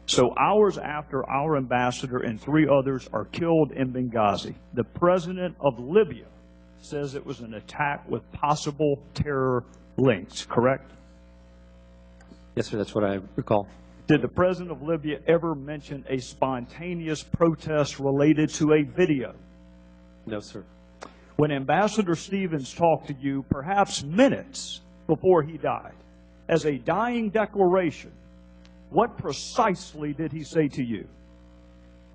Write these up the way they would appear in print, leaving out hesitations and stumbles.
So hours after our ambassador and 3 others are killed in Benghazi, the president of Libya says it was an attack with possible terror links, correct? Yes, sir, that's what I recall. Did the president of Libya ever mention a spontaneous protest related to a video? No, sir. When Ambassador Stevens talked to you, perhaps minutes before he died, as a dying declaration, what precisely did he say to you?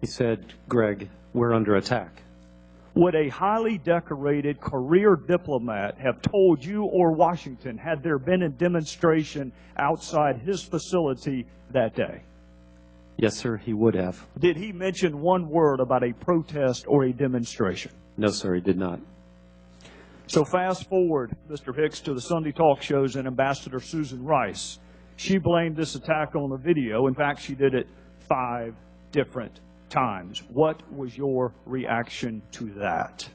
He said, Greg, we're under attack. Would a highly decorated career diplomat have told you or Washington had there been a demonstration outside his facility that day? Yes, sir, he would have. Did he mention one word about a protest or a demonstration? No, sir, he did not. So fast forward, Mr. Hicks, to the Sunday talk shows and Ambassador Susan Rice. She blamed this attack on the video. In fact, she did it 5 different times. What was your reaction to that?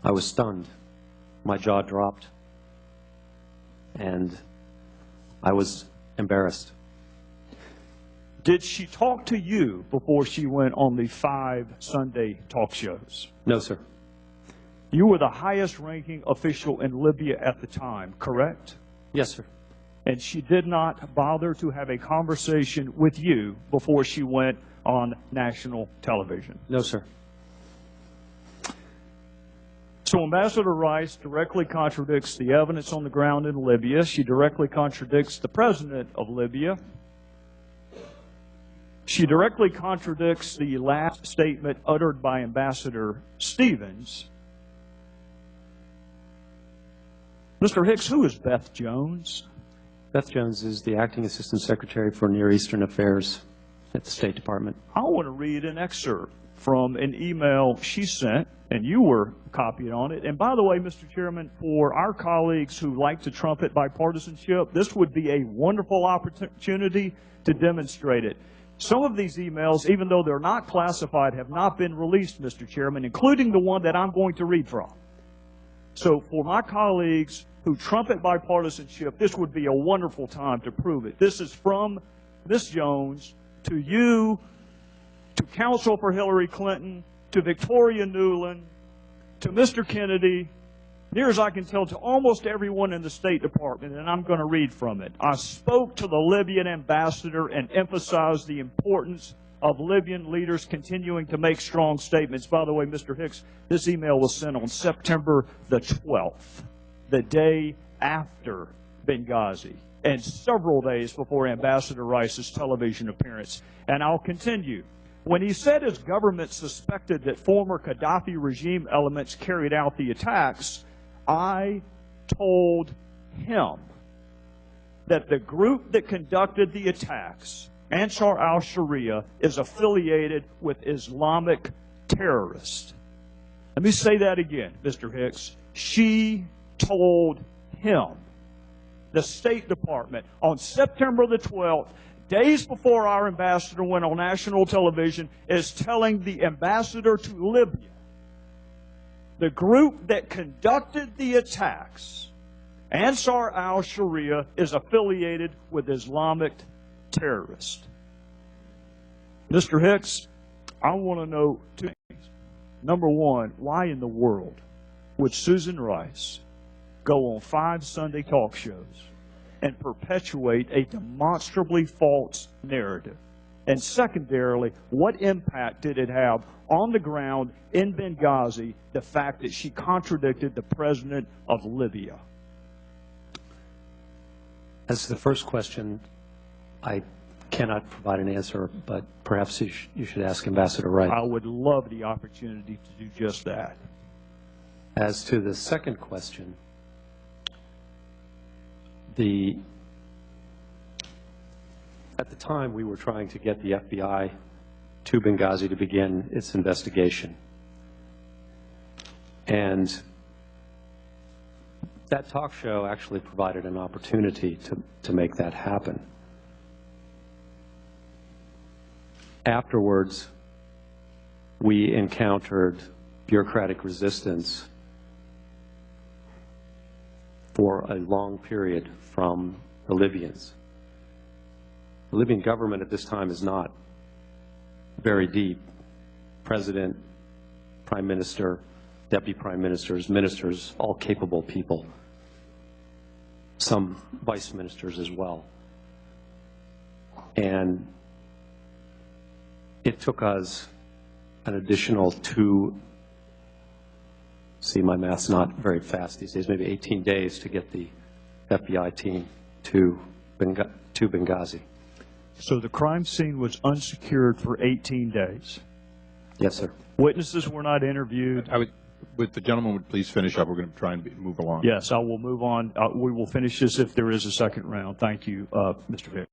I was stunned. My jaw dropped. And I was embarrassed. Did she talk to you before she went on the 5 Sunday talk shows? No, sir. You were the highest ranking official in Libya at the time, correct? Yes, sir. And she did not bother to have a conversation with you before she went on national television? No, sir. So Ambassador Rice directly contradicts the evidence on the ground in Libya. She directly contradicts the president of Libya. She directly contradicts the last statement uttered by Ambassador Stevens. Mr. Hicks, who is Beth Jones? Beth Jones is the Acting Assistant Secretary for Near Eastern Affairs at the State Department. I want to read an excerpt from an email she sent, and you were copied on it. And by the way, Mr. Chairman, for our colleagues who like to trumpet bipartisanship, this would be a wonderful opportunity to demonstrate it. Some of these emails, even though they're not classified, have not been released, Mr. Chairman, including the one that I'm going to read from. So for my colleagues who trumpet bipartisanship, this would be a wonderful time to prove it. This is from Ms. Jones to you, to counsel for Hillary Clinton, to Victoria Nuland, to Mr. Kennedy, near as I can tell, to almost everyone in the State Department, and I'm going to read from it. I spoke to the Libyan ambassador and emphasized the importance of Libyan leaders continuing to make strong statements. By the way, Mr. Hicks, this email was sent on September the 12th, the day after Benghazi, and several days before Ambassador Rice's television appearance. And I'll continue. When he said his government suspected that former Gaddafi regime elements carried out the attacks, I told him that the group that conducted the attacks, Ansar al-Sharia, is affiliated with Islamic terrorists. Let me say that again, Mr. Hicks. She told him, the State Department, on September the 12th, days before our ambassador went on national television, is telling the ambassador to Libya, the group that conducted the attacks, Ansar al-Sharia, is affiliated with Islamic terrorists. Mr. Hicks, I want to know 2 things. Number one, why in the world would Susan Rice go on 5 Sunday talk shows and perpetuate a demonstrably false narrative? And secondarily, what impact did it have on the ground in Benghazi, the fact that she contradicted the president of Libya? As to the first question, I cannot provide an answer, but perhaps you should ask Ambassador Rice. I would love the opportunity to do just that. As to the second question, at the time we were trying to get the FBI to Benghazi to begin its investigation. And that talk show actually provided an opportunity to make that happen. Afterwards, we encountered bureaucratic resistance for a long period from the Libyans. The Libyan government at this time is not very deep. President, prime minister, deputy prime ministers, ministers, all capable people. Some vice ministers as well. And it took us an additional see, my math's not very fast these days, maybe 18 days to get the FBI team to Benghazi. So the crime scene was unsecured for 18 days. Yes, sir. Witnesses were not interviewed. Would the gentleman would please finish up? We're going to try and move along. Yes, I will move on. We will finish this if there is a second round. Thank you, Mr. Vick.